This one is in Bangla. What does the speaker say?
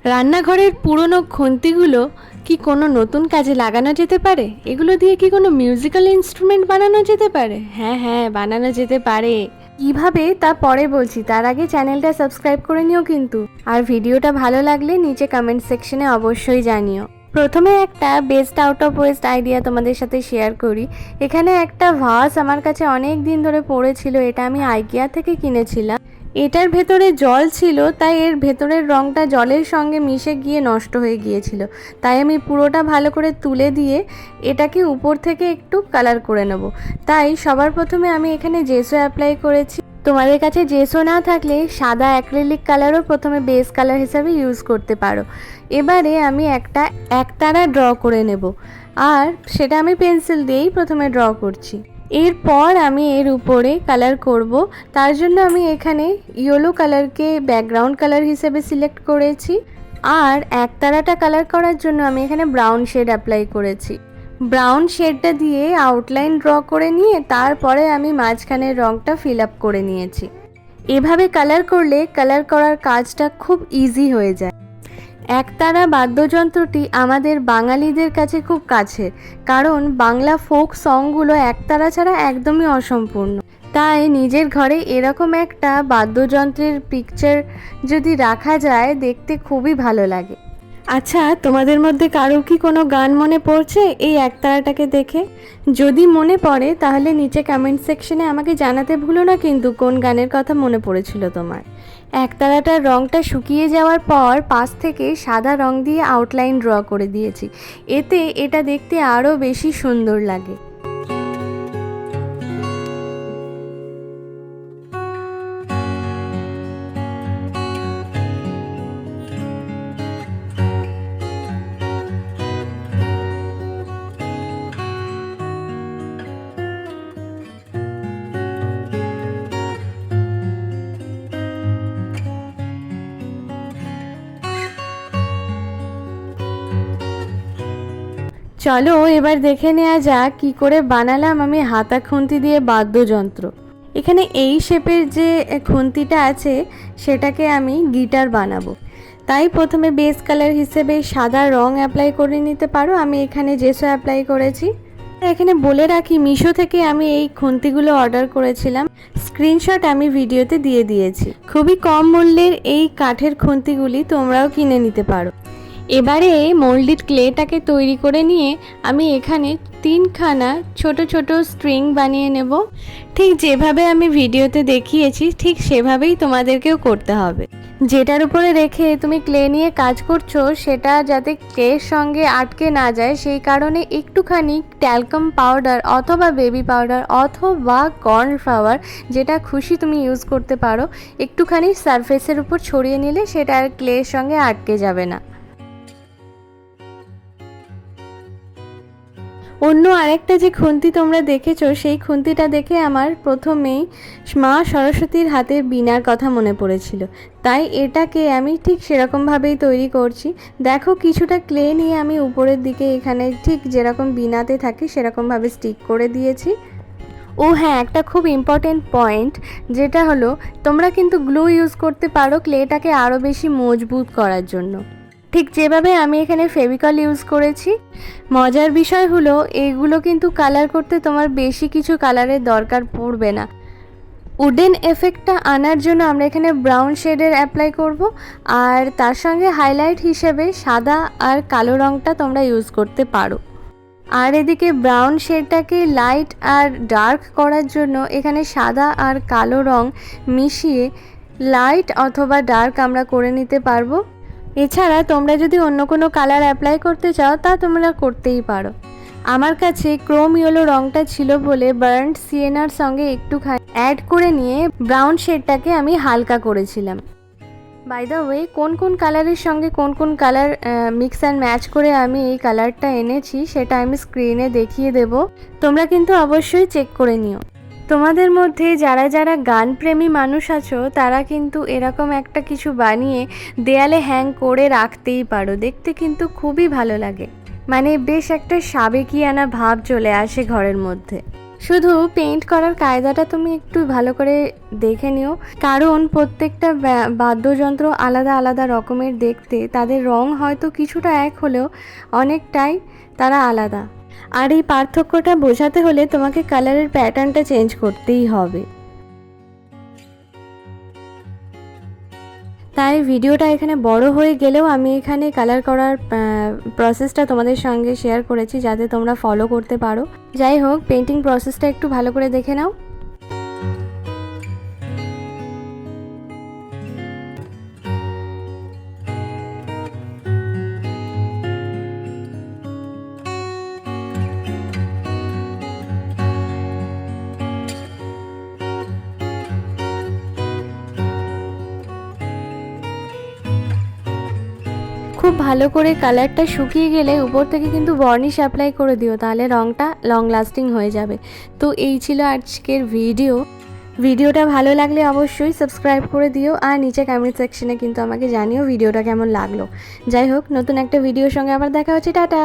রান্নাঘরের পুরনো খুন্তিগুলো কি কোনো নতুন কাজে লাগানো যেতে পারে? এগুলো দিয়ে কি কোনো মিউজিক্যাল ইনস্ট্রুমেন্ট বানানো যেতে পারে? হ্যাঁ হ্যাঁ, বানানো যেতে পারে। কিভাবে তা পরে বলছি, তার আগে চ্যানেলটা সাবস্ক্রাইব করে নিও কিন্তু। আর ভিডিওটা ভালো লাগলে নিচে কমেন্ট সেকশনে অবশ্যই জানিও। প্রথমে একটা best out of West idea তোমাদের সাথে শেয়ার করি। এখানে একটা ভাস আমার কাছে অনেক দিন ধরে পড়েছিল। এটা আমি আইকিয়া থেকে কিনেছিলাম। এটার ভেতরে জল ছিল, তাই এর ভেতরের রঙটা জলের সঙ্গে মিশে গিয়ে নষ্ট হয়ে গিয়েছিল। তাই আমি পুরোটা ভালো করে তুলে দিয়ে এটাকে উপর থেকে একটু কালার করে নেব। তাই সবার প্রথমে আমি এখানে জেসো অ্যাপ্লাই করেছি। তোমাদের কাছে জেসো না থাকলে সাদা অ্যাক্রিলিক কালারও প্রথমে বেস কালার হিসাবে ইউজ করতে পারো। এবারে আমি একটা একতারা ড্র করে নেব, আর সেটা আমি পেন্সিল দিয়েই প্রথমে ড্র করছি। এরপর আমি এর উপরে কালার করব। তার জন্য আমি এখানে ইয়েলো কালারকে ব্যাকগ্রাউন্ড কালার হিসেবে সিলেক্ট করেছি, আর একতারাটা কালার করার জন্য আমি এখানে ব্রাউন শেড অ্যাপ্লাই করেছি। ব্রাউন শেডটা দিয়ে আউটলাইন ড্র করে নিয়ে তারপরে আমি মাঝখানের রঙটা ফিল আপ করে নিয়েছি। এভাবে কালার করলে কালার করার কাজটা খুব ইজি হয়ে যায়। একতারা বাদ্যযন্ত্রটি আমাদের বাঙালিদের কাছে খুব কাছের, কারণ বাংলা ফোক সংগুলো একতারা ছাড়া একদমই অসম্পূর্ণ। তাই নিজের ঘরে এরকম একটা বাদ্যযন্ত্রের পিকচার যদি রাখা যায়, দেখতে খুবই ভালো লাগে। আচ্ছা, তোমাদের মধ্যে কারোর কি কোনো গান মনে পড়ছে এই একতারাটাকে দেখে? যদি মনে পড়ে তাহলে নিচে কমেন্ট সেকশনে আমাকে জানাতে ভুলো না কিন্তু, কোন গানের কথা মনে পড়েছিল তোমার। একতারাটার রঙটা শুকিয়ে যাওয়ার পর পাশ থেকে সাদা রং দিয়ে আউটলাইন ড্র করে দিয়েছি। এতে এটা দেখতে আরও বেশি সুন্দর লাগে। চলো এবার দেখে নেওয়া যাক কী করে বানালাম আমি হাতা খুন্তি দিয়ে বাদ্যযন্ত্র। এখানে এই শেপের যে খুন্তিটা আছে সেটাকে আমি গিটার বানাবো। তাই প্রথমে বেস কালার হিসেবে সাদা রং অ্যাপ্লাই করে নিতে পারো। আমি এখানে জেসো অ্যাপ্লাই করেছি। এখানে বলে রাখি, মিশো থেকে আমি এই খুন্তিগুলো অর্ডার করেছিলাম। স্ক্রিনশট আমি ভিডিওতে দিয়ে দিয়েছি। খুবই কম মূল্যের এই কাঠের খুন্তিগুলি তোমরাও কিনে নিতে পারো। এবারে মোল্ডেড ক্লেটাকে তৈরি করে নিয়ে আমি এখানে 3খানা ছোট ছোট স্ট্রিং বানিয়ে নেব। ঠিক যেভাবে আমি ভিডিওতে দেখিয়েছি ঠিক সেভাবেই তোমাদেরকেও করতে হবে। যেটার উপরে রেখে তুমি ক্লে নিয়ে কাজ করছো সেটা যাতে ক্লের সঙ্গে আটকে না যায়, সেই কারণে একটুখানি ট্যালকাম পাউডার অথবা বেবি পাউডার অথবা কর্নফ্লাওয়ার, যেটা খুশি তুমি ইউজ করতে পারো, একটুখানি সারফেসের উপর ছড়িয়ে নিলে সেটা আর ক্লের সঙ্গে আটকে যাবে না। অন্য আরেকটা যে খুন্তি তোমরা দেখেছো, সেই খুন্তিটা দেখে আমার প্রথমেই মা সরস্বতীর হাতের বীণার কথা মনে পড়েছিল। তাই এটাকে আমি ঠিক সেরকমভাবেই তৈরি করছি। দেখো, কিছুটা ক্লে নিয়ে আমি উপরের দিকে এখানে ঠিক যেরকম বীণাতে থাকে সেরকমভাবে স্টিক করে দিয়েছি। ও হ্যাঁ, একটা খুব ইম্পর্টেন্ট পয়েন্ট, যেটা হলো তোমরা কিন্তু গ্লু ইউজ করতে পারো ক্লেটাকে আরও বেশি মজবুত করার জন্য, ঠিক যেভাবে আমি এখানে ফেভিকল ইউজ করেছি। মজার বিষয় হলো এইগুলো কিন্তু কালার করতে তোমার বেশি কিছু কালারের দরকার পড়বে না। উডেন এফেক্টটা আনার জন্য আমরা এখানে ব্রাউন শেডের অ্যাপ্লাই করব, আর তার সঙ্গে হাইলাইট হিসেবে সাদা আর কালো রঙটা তোমরা ইউজ করতে পারো। আর এদিকে ব্রাউন শেডটাকে লাইট আর ডার্ক করার জন্য এখানে সাদা আর কালো রং মিশিয়ে লাইট অথবা ডার্ক আমরা করে নিতে পারবো। এছাড়া তোমরা যদি অন্য কোনো কালার অ্যাপ্লাই করতে চাও তা তোমরা করতেই পারো। আমার কাছে ক্রোম ইয়েলো রঙটা ছিল বলে বার্ন্ট সিয়েনার সঙ্গে একটুখানি অ্যাড করে নিয়ে ব্রাউন শেডটাকে আমি হালকা করেছিলাম। বাই দ্য ওয়ে, কোন কোন কালারের সঙ্গে কোন কোন কালার মিক্স অ্যান্ড ম্যাচ করে আমি এই কালারটা এনেছি সেটা আমি স্ক্রিনে দেখিয়ে দেব, তোমরা কিন্তু অবশ্যই চেক করে নিও। তোমাদের মধ্যে যারা যারা গানপ্রেমী মানুষ আছো তারা কিন্তু এরকম একটা কিছু বানিয়ে দেয়ালে হ্যাং করে রাখতেই পারো। দেখতে কিন্তু খুবই ভালো লাগে, মানে বেশ একটা সাবেকিয়ানা ভাব চলে আসে ঘরের মধ্যে। শুধু পেইন্ট করার কায়দাটা তুমি একটু ভালো করে দেখে নিও, কারণ প্রত্যেকটা বাদ্যযন্ত্র আলাদা আলাদা রকমের দেখতে, তাদের রং হয়তো কিছুটা এক হলেও অনেকটাই তারা আলাদা। আর এই পার্থক্যটা বোঝাতে হলে তোমাকে কালারের প্যাটার্নটা চেঞ্জ করতেই হবে। তাই ভিডিওটা এখানে বড় হয়ে গেলেও আমি এখানে কালার করার প্রসেসটা তোমাদের সঙ্গে শেয়ার করেছি যাতে তোমরা ফলো করতে পারো। যাই হোক, পেন্টিং প্রসেসটা একটু ভালো করে দেখে নাও। খুব ভালো করে কালারটা শুকিয়ে গেলে উপর থেকে কিন্তু বার্নিশ অ্যাপ্লাই করে দিও, তাহলে রঙটা লং লাস্টিং হয়ে যাবে। তো এই ছিল আজকের ভিডিওটা ভালো লাগলে অবশ্যই সাবস্ক্রাইব করে দিও, আর নিচে কমেন্ট সেকশনে কিন্তু আমাকে জানিও ভিডিওটা কেমন লাগলো। যাই হোক, নতুন একটা ভিডিওর সঙ্গে আবার দেখা হচ্ছে। টাটা।